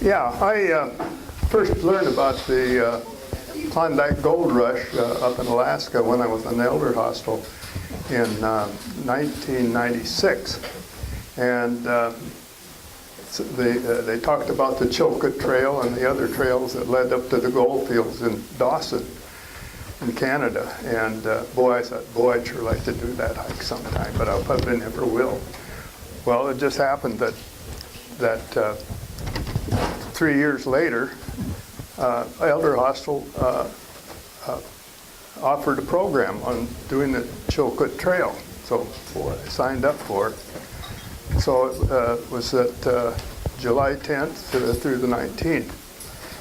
Yeah, I first learned about the Klondike Gold Rush up in Alaska when I was in the Elder Hostel in 1996. And they talked about the Chilkoot Trail and the other trails that led up to the gold fields in Dawson in Canada. And boy, I thought, boy, I'd sure like to do that hike sometime, but I probably never will. Well, it just happened that 3 years later, Elder Hostel offered a program on doing the Chilkoot Trail. So boy, I signed up for it. So it was at July 10th through the 19th.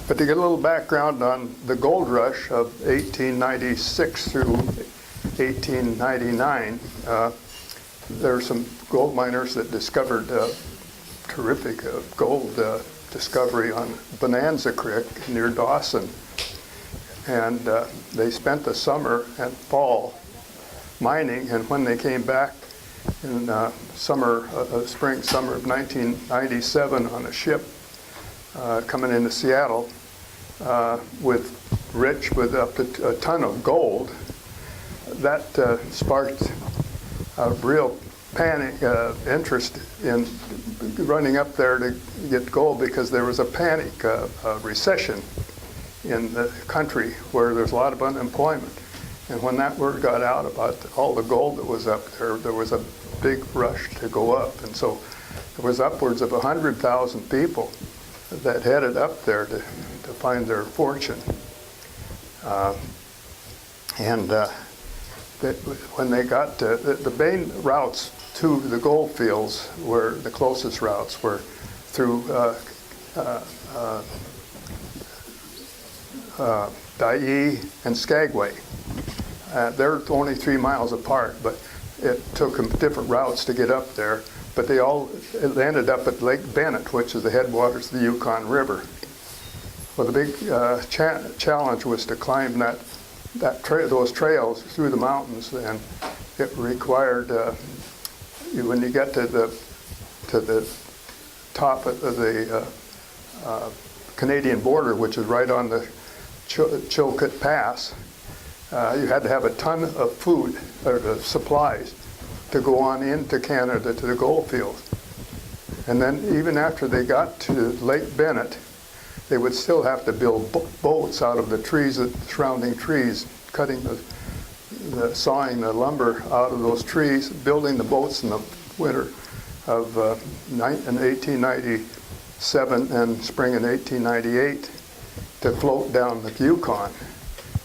But to get a little background on the gold rush of 1896 through 1899, there were some gold miners that discovered terrific gold discovery on Bonanza Creek near Dawson. And they spent the summer and fall mining, and when they came back in spring, summer of 1997 on a ship coming into Seattle rich with up to a ton of gold, that sparked a real panic, interest in running up there to get gold, because there was a panic, recession in the country where there's a lot of unemployment. And when that word got out about all the gold that was up there, there was a big rush to go up. And so there was upwards of 100,000 people that headed up there to find their fortune. When they got to the main routes to the gold fields, were the closest routes were through Dyea and Skagway. They're only 3 miles apart, but it took them different routes to get up there. But they ended up at Lake Bennett, which is the headwaters of the Yukon River. Well, the big challenge was to climb those trails through the mountains, and it required when you get to the top of the Canadian border, which is right on the Chilkoot Pass, you had to have a ton of food or supplies to go on into Canada to the gold fields. And then even after they got to Lake Bennett, they would still have to build boats out of the trees, the surrounding trees, cutting sawing the lumber out of those trees, building the boats in the winter of in 1897 and spring in 1898 to float down the Yukon,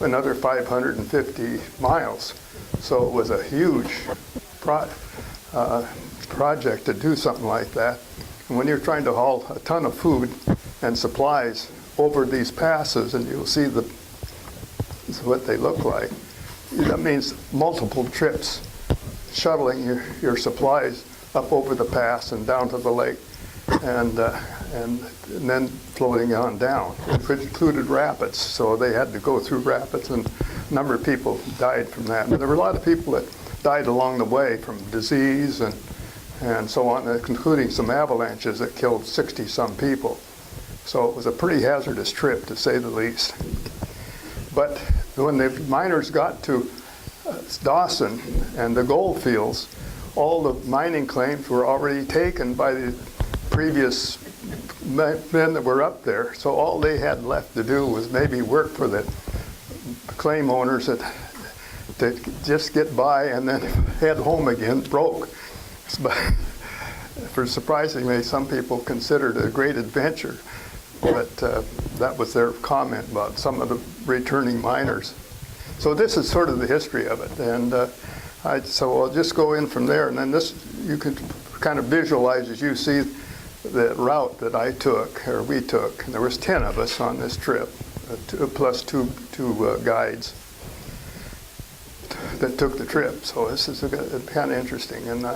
another 550 miles. So it was a huge project to do something like that. And when you're trying to haul a ton of food and supplies over these passes, and you'll see what they look like, that means multiple trips shuttling your supplies up over the pass and down to the lake, and then floating on down. It included rapids, so they had to go through rapids, and a number of people died from that. But there were a lot of people that died along the way from disease and so on, including some avalanches that killed 60-some people. So it was a pretty hazardous trip, to say the least. But when the miners got to Dawson and the gold fields, all the mining claims were already taken by the previous men that were up there. So all they had left to do was maybe work for the claim owners to just get by and then head home again broke. But for surprisingly, some people considered it a great adventure. But that was their comment about some of the returning miners. So this is sort of the history of it. And so I'll just go in from there. And then this, you can kind of visualize as you see the route that I took, or we took. And there was 10 of us on this trip, plus two guides that took the trip. So this is kind of interesting. And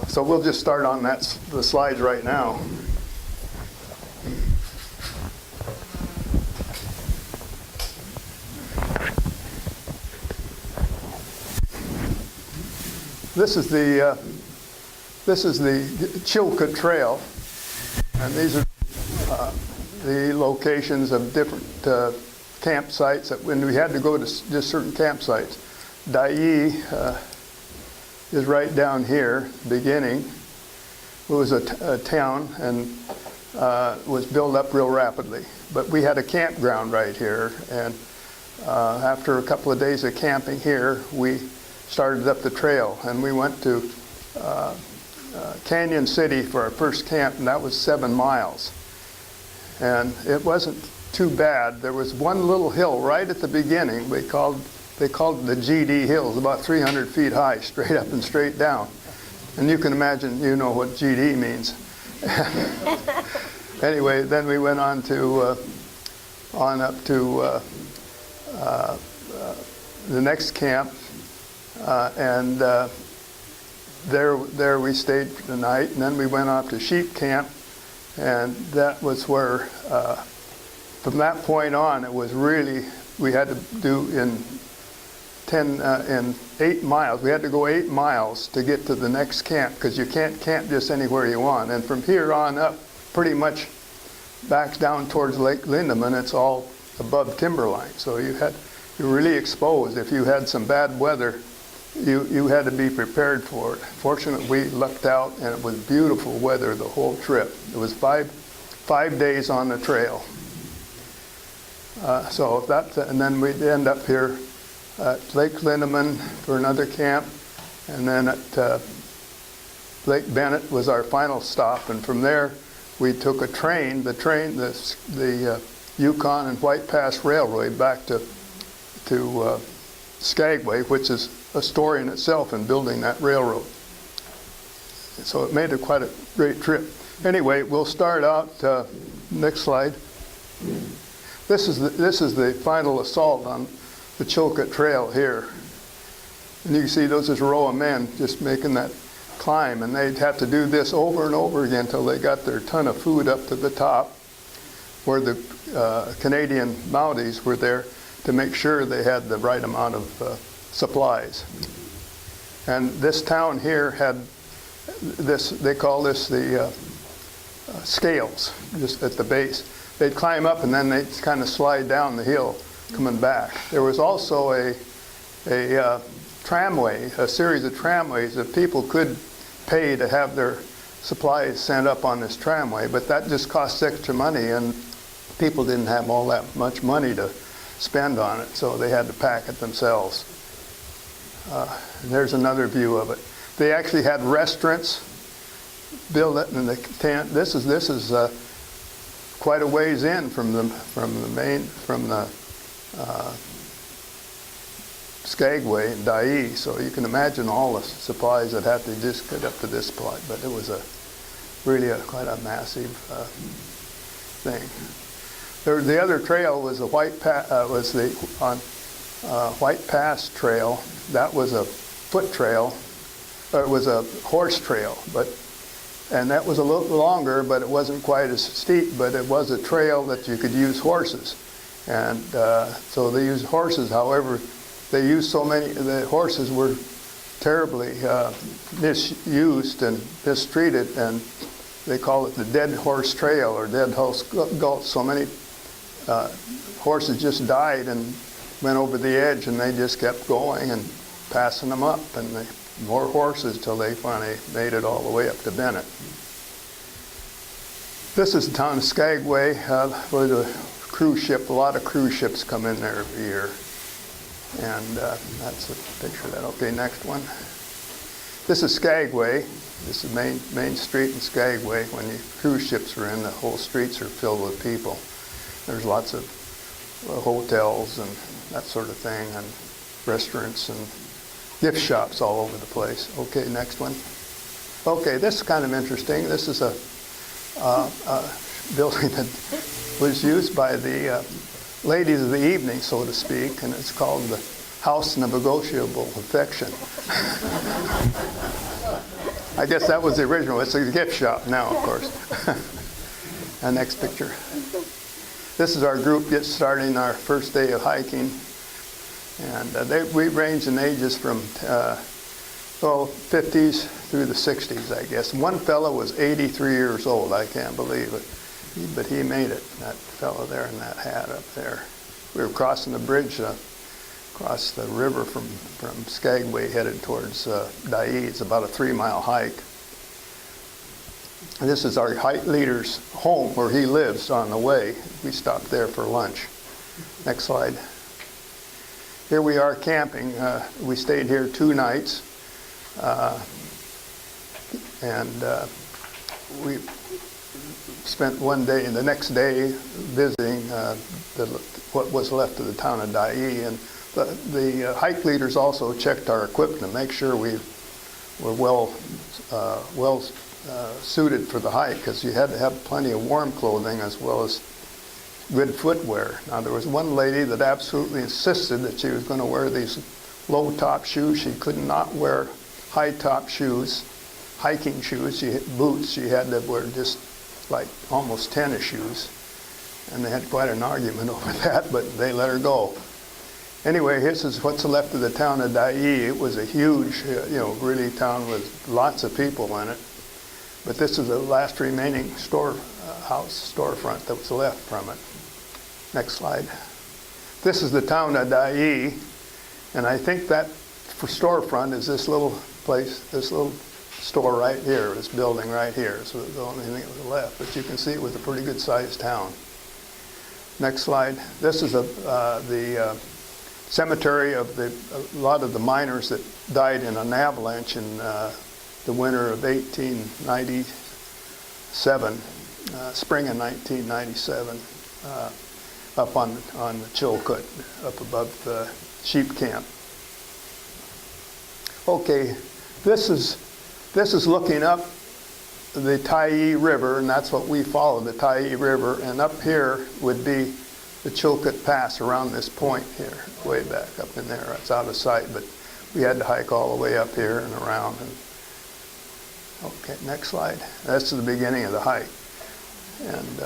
so we'll just start on the slides right now. This is the Chilkoot Trail, and these are the locations of different campsites when we had to go to just certain campsites. Dai is right down here, beginning. It was a town and was built up real rapidly. But we had a campground right here, and after a couple of days of camping here, we started up the trail, and we went to Canyon City for our first camp, and that was 7 miles. And it wasn't too bad. There was one little hill right at the beginning. They called it the GD Hills, about 300 feet high, straight up and straight down. And you can imagine, you know what GD means. Anyway, then we went on to up to the next camp, and there we stayed for the night, and then we went off to sheep camp, and that was where, from that point on, it was really, we had to do in 8 miles. We had to go 8 miles to get to the next camp, because you can't camp just anywhere you want. And from here on up, pretty much back down towards Lake Lindeman, it's all above timberline. So you're really exposed. If you had some bad weather, you had to be prepared for it. Fortunately, we lucked out, and it was beautiful weather the whole trip. It was five days on the trail. And then we'd end up here at Lake Lindeman for another camp, and then at Lake Bennett was our final stop. And from there, we took a train, the Yukon and White Pass Railway back to Skagway, which is a story in itself in building that railroad. So it made it quite a great trip. Anyway, we'll start out, next slide. This is the final assault on the Chilkoot Trail here. And you can see those is a row of men just making that climb, and they'd have to do this over and over again until they got their ton of food up to the top, where the Canadian Mounties were there to make sure they had the right amount of supplies. And this town here had this, they call this the scales, just at the base. They'd climb up and then they'd kind of slide down the hill coming back. There was also a tramway, a series of tramways that people could pay to have their supplies sent up on this tramway, but that just cost extra money, and people didn't have all that much money to spend on it, so they had to pack it themselves. There's another view of it. They actually had restaurants built in the tent. This is quite a ways in from the Skagway and Dai, so you can imagine all the supplies that had to just get up to this point. But it was really quite a massive thing. The other trail was the White Pass Trail. That was a foot trail, or it was a horse trail, and that was a little longer, but it wasn't quite as steep. But it was a trail that you could use horses, and so they used horses. However, they used so many. The horses were terribly misused and mistreated, and they call it the Dead Horse Trail or Dead Horse Gulch. So many horses just died and went over the edge, and they just kept going and passing them up, and more horses till they finally made it all the way up to Bennett. This is the town of Skagway, where the cruise ship, a lot of cruise ships come in there every year. And that's a picture of that. Okay, next one. This is Skagway. This is main street in Skagway. When the cruise ships are in, the whole streets are filled with people. There's lots of hotels and that sort of thing, and restaurants and gift shops all over the place. Okay, next one. Okay, this is kind of interesting. This is a building that was used by the ladies of the evening, so to speak, and it's called the House of Negotiable Affection. I guess that was the original. It's a gift shop now, of course. And next picture. This is our group just starting our first day of hiking. And we range in ages from 50s through the 60s, I guess. One fellow was 83 years old. I can't believe it. But he made it, that fellow there in that hat up there. We were crossing the bridge, across the river from Skagway headed towards Dyea. It's about a 3-mile hike. And this is our hike leader's home where he lives on the way. We stopped there for lunch. Next slide. Here we are camping. We stayed here 2 nights. We spent one day and the next day visiting what was left of the town of Dyea. And the hike leaders also checked our equipment to make sure we were well suited for the hike, because you had to have plenty of warm clothing as well as good footwear. Now, there was one lady that absolutely insisted that she was going to wear these low-top shoes. She could not wear high-top shoes, hiking shoes. Boots. She had to wear just like almost tennis shoes. And they had quite an argument over that, but they let her go. Anyway, this is what's left of the town of Dyea. It was a huge, really town with lots of people in it. But this is the last remaining storefront that was left from it. Next slide. This is the town of Dyea, and I think that for storefront is this little place, this little store right here, this building right here. So it's the only thing that was left. But you can see it was a pretty good sized town. Next slide. This is the cemetery of a lot of the miners that died in an avalanche in the winter of 1897, spring of 1997, up on the Chilkoot, up above the sheep camp. Okay, this is looking up the Dyea River, and that's what we follow, the Dyea River, and up here would be the Chilkoot Pass around this point here, way back up in there. It's out of sight, but we had to hike all the way up here and around. Okay, next slide. That's the beginning of the hike. And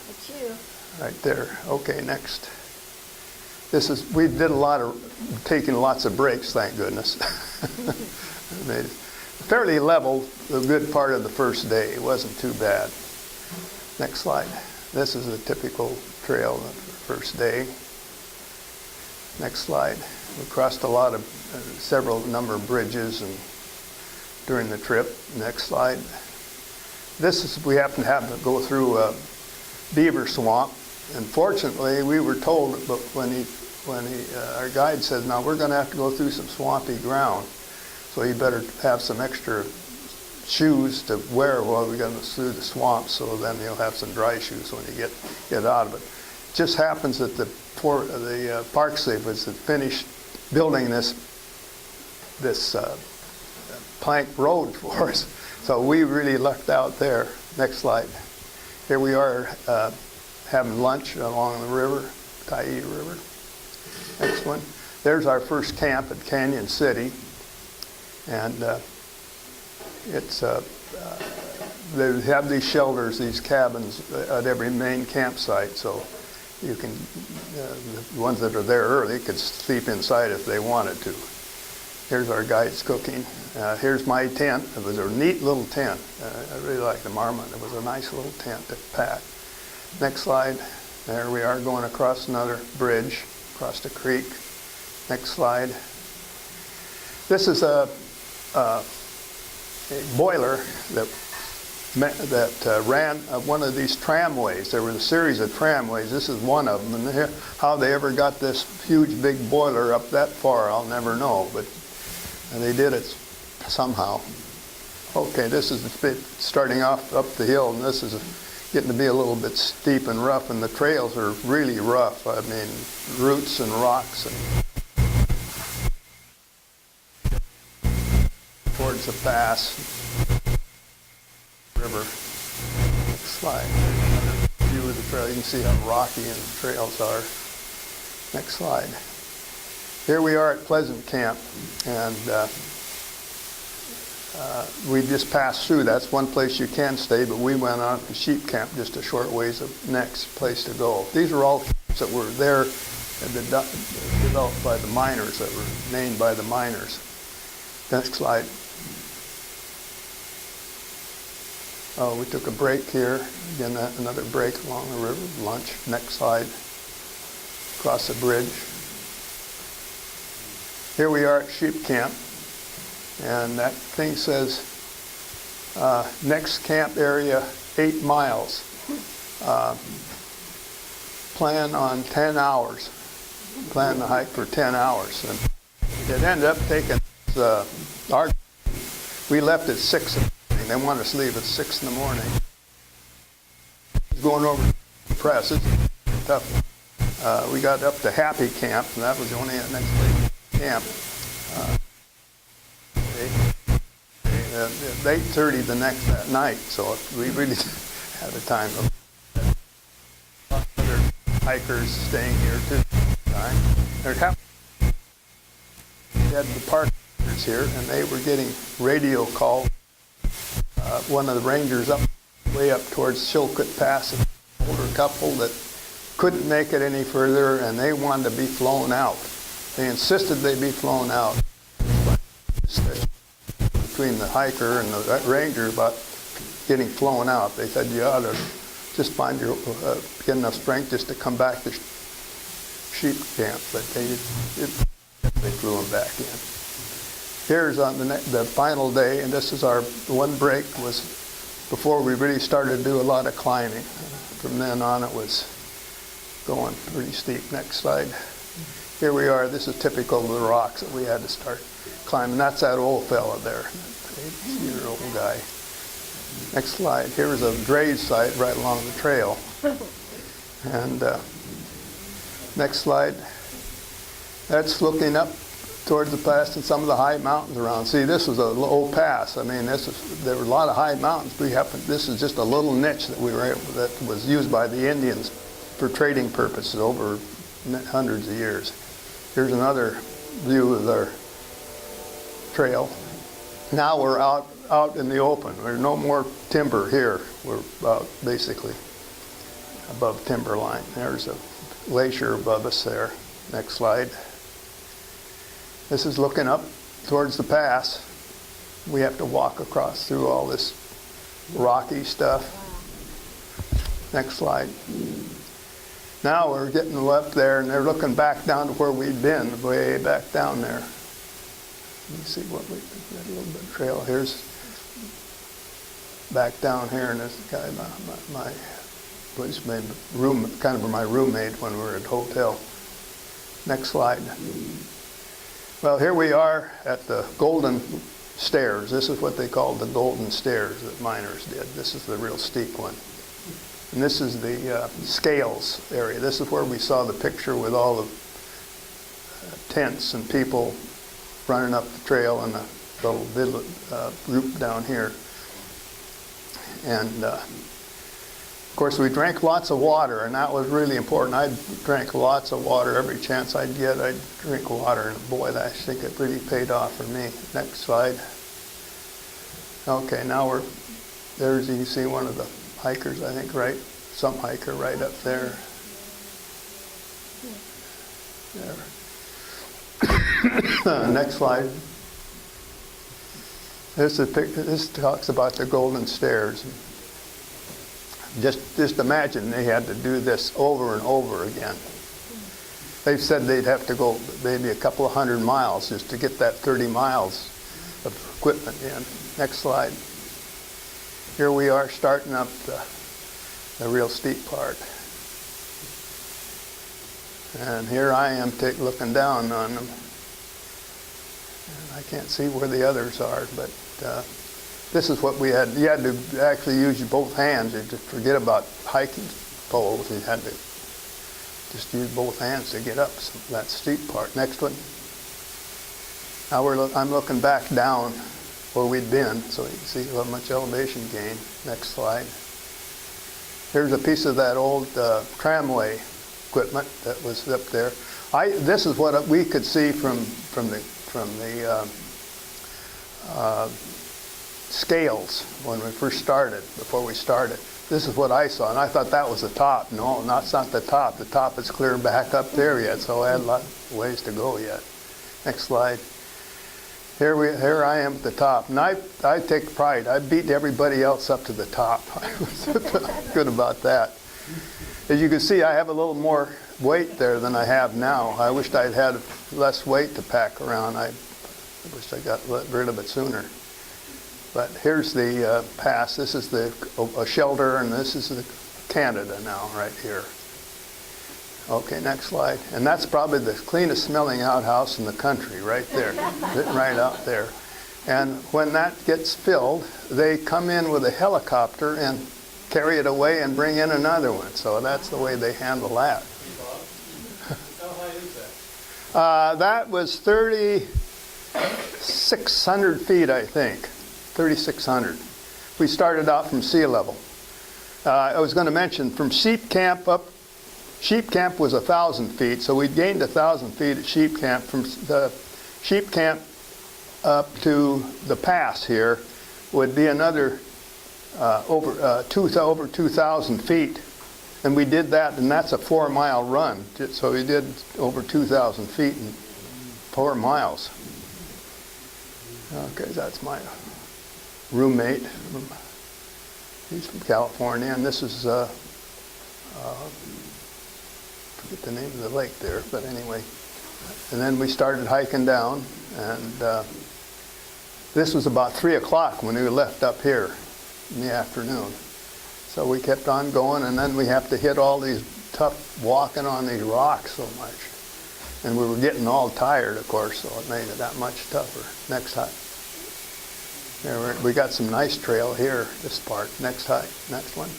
It's you. right there. Okay, next. We did a lot of taking lots of breaks, thank goodness. Made it fairly level the good part of the first day. It wasn't too bad. Next slide. This is a typical trail of the first day. Next slide. We crossed a lot of number of bridges and during the trip. Next slide. We happen to have to go through a beaver swamp, and fortunately we were told, but when our guide said, now we're going to have to go through some swampy ground, so you better have some extra shoes to wear while we go through the swamp, so then you'll have some dry shoes when you get out of it. It just happens that the Park Service had finished building this plank road for us, so we really lucked out there. Next slide. Here we are having lunch along the river, Dyea River. Next one. There's our first camp at Canyon City, and they have these shelters, these cabins at every main campsite, so you can, the ones that are there early could sleep inside if they wanted to. Here's our guides cooking. Here's my tent. It was a neat little tent. I really like the marmot. It was a nice little tent to pack. Next slide. There we are going across another bridge, across the creek. Next slide. This is a boiler that ran one of these tramways. There was a series of tramways. This is one of them. And how they ever got this huge big boiler up that far, I'll never know. But they did it somehow. Okay, this is starting off up the hill, and this is getting to be a little bit steep and rough, and the trails are really rough. I mean, roots and rocks and towards the pass river. Next slide. Another view of the trail. You can see how rocky the trails are. Next slide. Here we are at Pleasant Camp, and we just passed through. That's one place you can stay, but we went on to Sheep Camp just a short ways of next place to go. These are all camps that were there and developed by the miners, that were named by the miners. Next slide. We took a break here. Again, another break along the river. Lunch. Next slide. Across the bridge. Here we are at sheep camp. And that thing says, next camp area 8 miles. Plan on 10 hours. Plan the hike for 10 hours. And it ended up taking we left at 6 in the morning. They wanted us to leave at 6 in the morning. Going over the press, it's tough. We got up to Happy Camp, and that was the only next camp. At 8:30 that night, so we really had a time of other hikers staying here too. We had the park rangers here, and they were getting radio calls. One of the rangers way up towards Chilkoot Pass, an older couple that couldn't make it any further, and they wanted to be flown out. They insisted they be flown out. Between the hiker and the ranger about getting flown out. They said you ought to just find your get enough strength just to come back to sheep camp, but they flew them back in. Here's on the final day, and this is our one break was before we really started to do a lot of climbing. From then on, it was going pretty steep. Next slide. Here we are. This is typical of the rocks that we had to start climbing. That's that old fella there, 80-year-old guy. Next slide. Here's a grave site right along the trail. And next slide. That's looking up towards the pass and some of the high mountains around. See, this was a low pass. I mean, there were a lot of high mountains. This is just a little niche that that was used by the Indians for trading purposes over hundreds of years. Here's another view of our trail. Now we're out in the open. There's no more timber here. We're about basically above timber line. There's a glacier above us there. Next slide. This is looking up towards the pass. We have to walk across through all this rocky stuff. Next slide. Now we're getting up there, and they're looking back down to where we'd been, way back down there. Let me see what we got a little bit of trail. Here's back down here, and this guy, my roommate when we were at the hotel. Next slide. Well, here we are at the Golden Stairs. This is what they called the Golden Stairs that miners did. This is the real steep one. And this is the Scales area. This is where we saw the picture with all the tents and people running up the trail and a little group down here. And of course, we drank lots of water, and that was really important. I drank lots of water. Every chance I'd get, I'd drink water. And boy, I think it really paid off for me. Next slide. Okay, now you can see one of the hikers, I think, right? Some hiker right up there. There. Next slide. This talks about the Golden Stairs. Just imagine they had to do this over and over again. They said they'd have to go maybe a couple of 100 miles just to get that 30 miles of equipment in. Next slide. Here we are starting up the real steep part. And here I am looking down on them. And I can't see where the others are, but this is what we had. You had to actually use both hands. You just forget about hiking poles. You had to just use both hands to get up that steep part. Next one. Now I'm looking back down where we'd been, so you can see how much elevation gain. Next slide. Here's a piece of that old tramway equipment that was up there. This is what we could see from the Scales when we first started, before we started. This is what I saw, and I thought that was the top. No, it's not the top. The top is clear back up there yet, so I had a lot of ways to go yet. Next slide. Here I am at the top, and I take pride. I beat everybody else up to the top. I was good about that. As you can see, I have a little more weight there than I have now. I wished I'd had less weight to pack around. I wish I got rid of it sooner. But here's the pass. This is a shelter, and this is the Canada now, right here. Okay, next slide. And that's probably the cleanest smelling outhouse in the country, right there, right out there. And when that gets filled, they come in with a helicopter and carry it away and bring in another one. So that's the way they handle that. How high is that? That was 3,600 feet, I think. 3,600. We started out from sea level. I was going to mention from Sheep Camp up. Sheep Camp was 1,000 feet, so we gained 1,000 feet at Sheep Camp. From the Sheep Camp up to the pass here would be another over 2,000 feet, and we did that, and that's a 4-mile run. So we did over 2,000 feet in 4 miles. Okay, that's my roommate. He's from California, and this is forget the name of the lake there, but anyway. And then we started hiking down, and this was about 3 o'clock when we left up here in the afternoon. So we kept on going, and then we have to hit all these tough walking on these rocks so much. And we were getting all tired, of course, so it made it that much tougher. Next hike. We got some nice trail here, this part. Next hike, next one.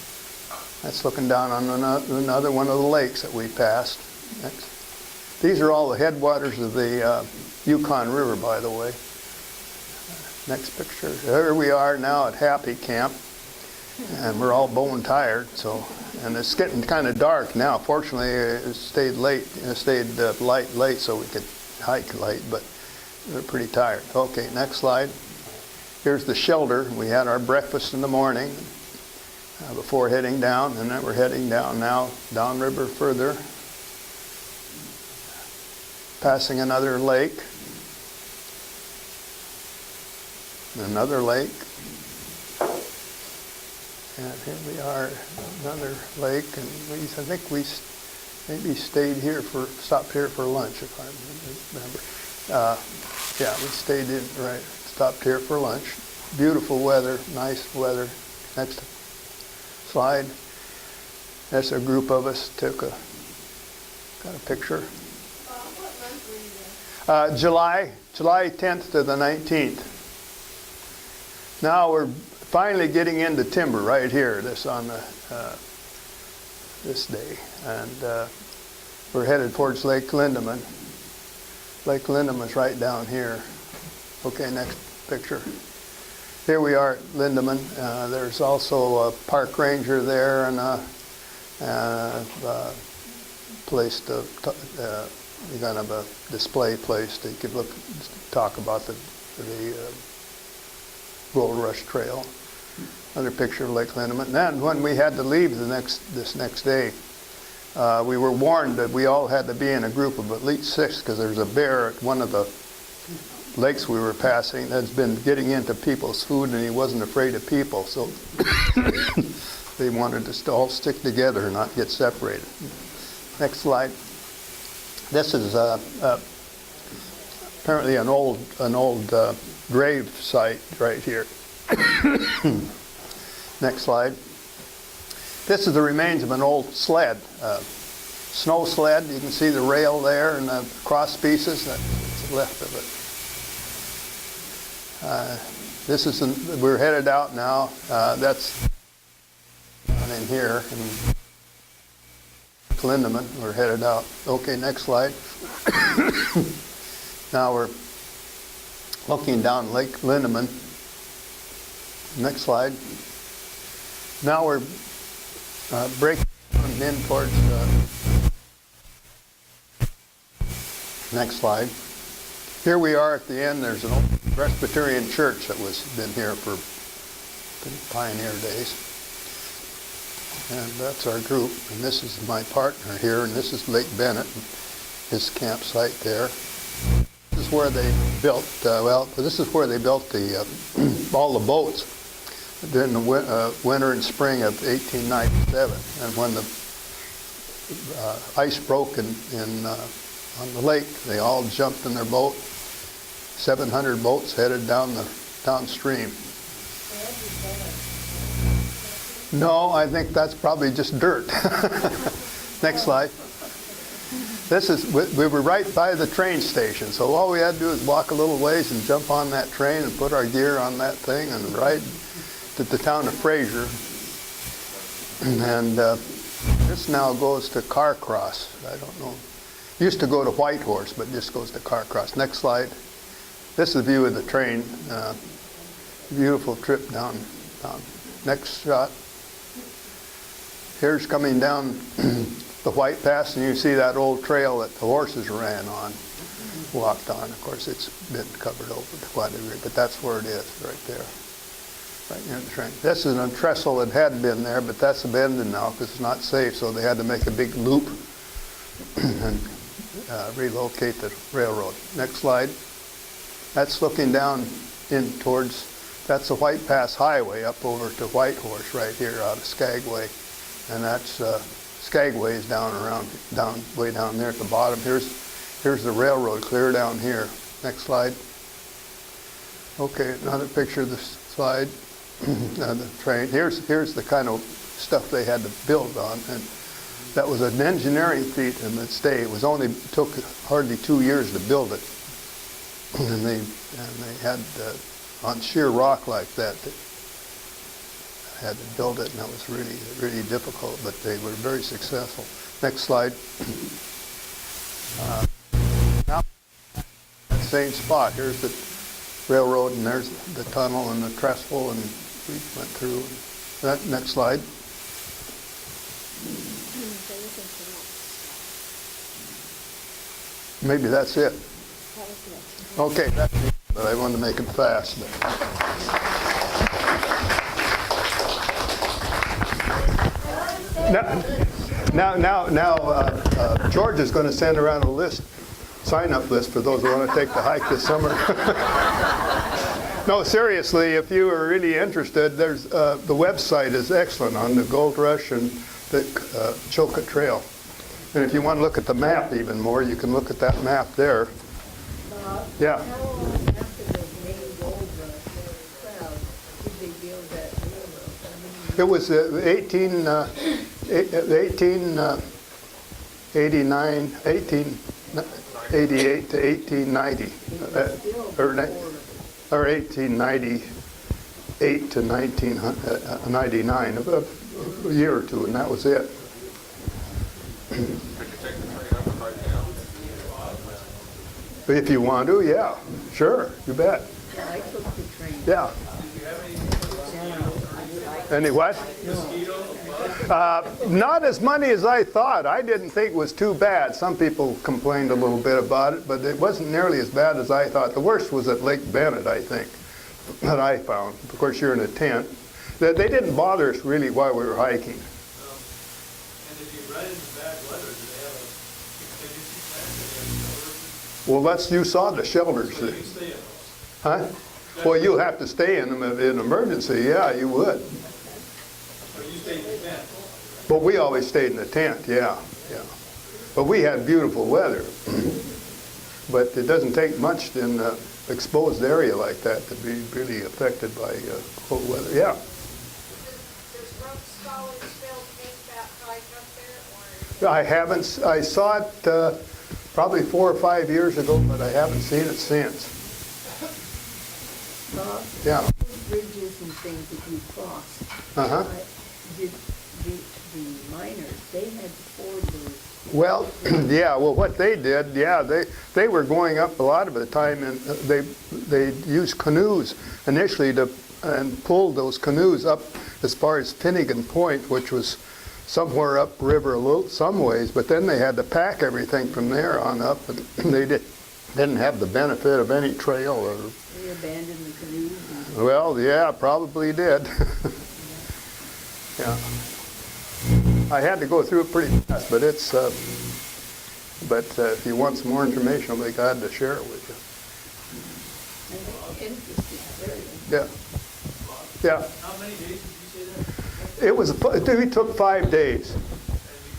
That's looking down on another one of the lakes that we passed. Next. These are all the headwaters of the Yukon River, by the way. Next picture. Here we are now at Happy Camp, and we're all bone tired. So, and it's getting kind of dark now. Fortunately, it stayed light late, so we could hike late. But we're pretty tired. Okay, next slide. Here's the shelter. We had our breakfast in the morning before heading down, and then we're heading down now, downriver further, passing another lake, another lake, and here we are, another lake, and I think we maybe stopped here for lunch, if I remember. Yeah, we stopped here for lunch. Beautiful weather, nice weather. Next slide. That's a group of us got a picture. What month were you in? July 10th to the 19th. Now we're finally getting into timber right here. This day, and we're headed towards Lake Lindeman. Lake Lindeman's right down here. Okay, next picture. Here we are at Lindeman. There's also a park ranger there and a place to kind of a display place to talk about the Gold Rush Trail. Another picture of Lake Lindeman. And then when we had to leave this next day, we were warned that we all had to be in a group of at least 6 because there's a bear at one of the lakes we were passing that's been getting into people's food, and he wasn't afraid of people, so they wanted us to all stick together and not get separated. Next slide. This is apparently an old grave site right here. Next slide. This is the remains of an old sled, snow sled. You can see the rail there and the cross pieces that's left of it. We're headed out now. That's down in here in Lindeman. We're headed out. Okay, next slide. Now we're looking down Lake Lindeman. Next slide. Now we're breaking in towards next slide. Here we are at the end. There's an old Presbyterian church that been here for pioneer days. And that's our group. And this is my partner here, and this is Lake Bennett, his campsite there. This is is where they built, this is where they built the all the boats during the winter and spring of 1897. And when the ice broke on the lake, they all jumped in their boat. 700 boats headed downstream. No, I think that's probably just dirt. Next slide. We were right by the train station, so all we had to do is walk a little ways and jump on that train and put our gear on that thing and ride to the town of Fraser. And this now goes to Carcross. I don't know. Used to go to Whitehorse, but this goes to Carcross. Next slide. This is the view of the train. Beautiful trip down. Next shot. Here's coming down the White Pass, and you see that old trail that the horses ran on, walked on. Of course, it's been covered over to quite a degree, but that's where it is, right there, right near the train. This is a trestle that had been there, but that's abandoned now because it's not safe, so they had to make a big loop and relocate the railroad. Next slide. That's looking down in towards, that's the White Pass Highway up over to Whitehorse right here out of Skagway. And that's Skagway is way down there at the bottom. Here's the railroad clear down here. Next slide. Okay, another picture of the slide. The train. Here's the kind of stuff they had to build on, and that was an engineering feat in its day. It took hardly 2 years to build it, and they had on sheer rock like that. Had to build it, and that was really, really difficult, but they were very successful. Next slide. Now, that same spot. Here's the railroad, and there's the tunnel and the trestle, and we went through. Next slide. Maybe that's it. Okay, that's it, but I wanted to make it fast. Now, George is going to send around a sign-up list for those who want to take the hike this summer. No, seriously, if you are really interested, there's the website is excellent on the Gold Rush and the Chilkoot Trail. And if you want to look at the map even more, you can look at that map there. Yeah. How long after the main gold rush crowd did they build that railroad? It was 1888 to 1890, or 1898 to 1999, a year or two, and that was it. If you want to, yeah, sure, you bet. Yeah, I took the train. Yeah. Any what? Not as many as I thought. I didn't think it was too bad. Some people complained a little bit about it, but it wasn't nearly as bad as I thought. The worst was at Lake Bennett, I think, that I found. Of course, you're in a tent. They didn't bother us really while we were hiking. And if you run into bad weather, do they have a contingency plan? Do they have shelters? Well, you saw the shelters. So you can stay in those. Huh? Well, you have to stay in them in emergency. Yeah, you would. Or you stay in the tent. But we always stayed in the tent, yeah. But we had beautiful weather. But it doesn't take much in an exposed area like that to be really affected by cold weather. Yeah. Does Rope Scholars still make that hike up there? Or? I haven't. I saw it probably 4 or 5 years ago, but I haven't seen it since. Yeah. Bridges and things that you crossed. Uh-huh. Did the miners, they had to ford those? Well, yeah. Well, what they did, yeah, they were going up a lot of the time, and they used canoes initially and pulled those canoes up as far as Finnegan Point, which was somewhere upriver some ways. But then they had to pack everything from there on up, and they didn't have the benefit of any trail or. They abandoned the canoes? Well, yeah, probably did. Yeah. I had to go through it pretty fast, but it's. But if you want some more information, I'll be glad to share it with you. Yeah, yeah. How many days did you say that? We took 5 days. And you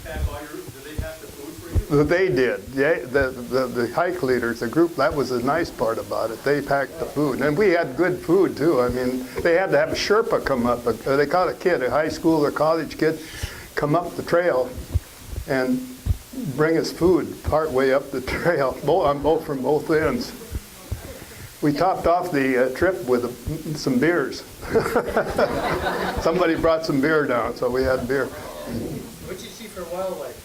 pack all your, do they pack the food for you? They did. The hike leaders, the group, that was the nice part about it. They packed the food. And we had good food, too. I mean, they had to have a Sherpa come up. They caught a kid, a high school or college kid, come up the trail and bring us food part way up the trail, from both ends. We topped off the trip with some beers. Somebody brought some beer down, so we had beer. What'd you see for wildlife,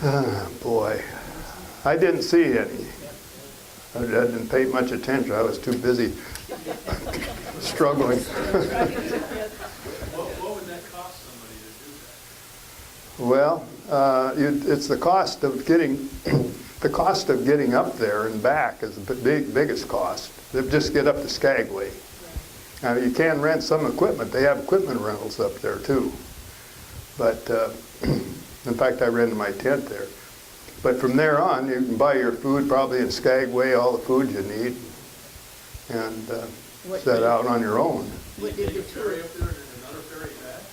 animals? Boy, I didn't see any. I didn't pay much attention. I was too busy struggling. What would that cost somebody to do that? Well, it's the cost of getting up there and back is the biggest cost. Just get up to Skagway. Now you can rent some equipment. They have equipment rentals up there too. But in fact, I rented my tent there. But from there on, you can buy your food probably in Skagway, all the food you need, and set out on your own. What did the Ferry tour, up there and another ferry back?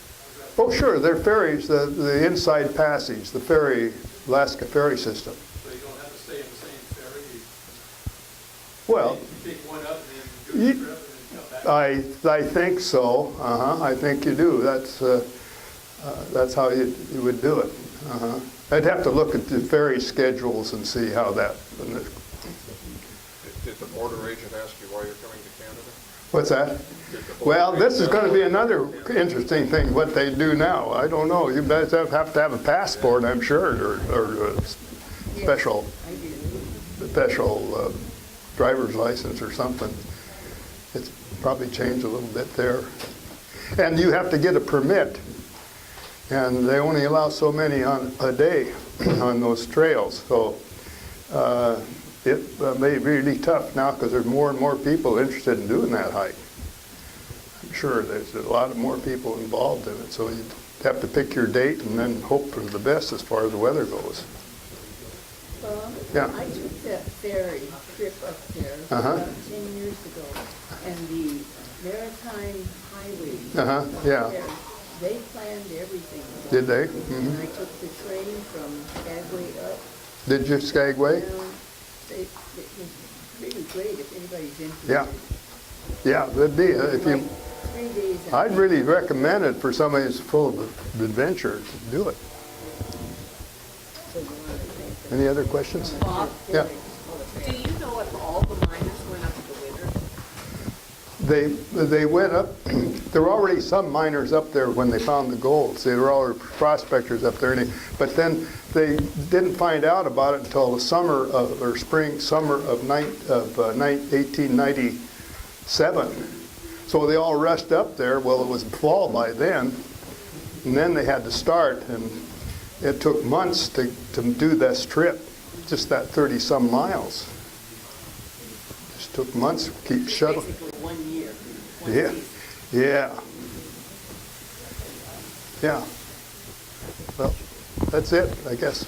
Oh, sure, there are ferries, the inside passage, the ferry, Alaska ferry system. So you don't have to stay in the same ferry? Well, You take one up and then do the trip and then come back? I think so. I think you do. That's how you would do it. I'd have to look at the ferry schedules and see how that. Did the border agent ask you why you're coming to Canada? What's that? Well, this is going to be another interesting thing. What they do now, I don't know. You guys have to have a passport, I'm sure, or a special driver's license or something. It's probably changed a little bit there. And you have to get a permit. And they only allow so many on a day on those trails. So it may be really tough now because there's more and more people interested in doing that hike. I'm sure there's a lot of more people involved in it. So you have to pick your date and then hope for the best as far as the weather goes. Yeah. I took that ferry trip up there about 10 years ago, and the Maritime Highway, Yeah. they planned everything. Did they? And I took the train from Skagway up. Did you Skagway? Down. It was really great if anybody's interested. Yeah. Yeah, it'd be if you. 3 days. I'd really recommend it for somebody who's full of adventure to do it. Any other questions? Yeah. Do you know if all the miners went up to the winter? They went up. There were already some miners up there when they found the gold. They were all prospectors up there, but then they didn't find out about it until the summer of 1897. So they all rushed up there. Well, it was fall by then, and then they had to start, and it took months to do this trip, just that 30-some miles. Just took months to keep shuttling. Basically 1 year. Yeah, yeah, yeah. Well, that's it, I guess.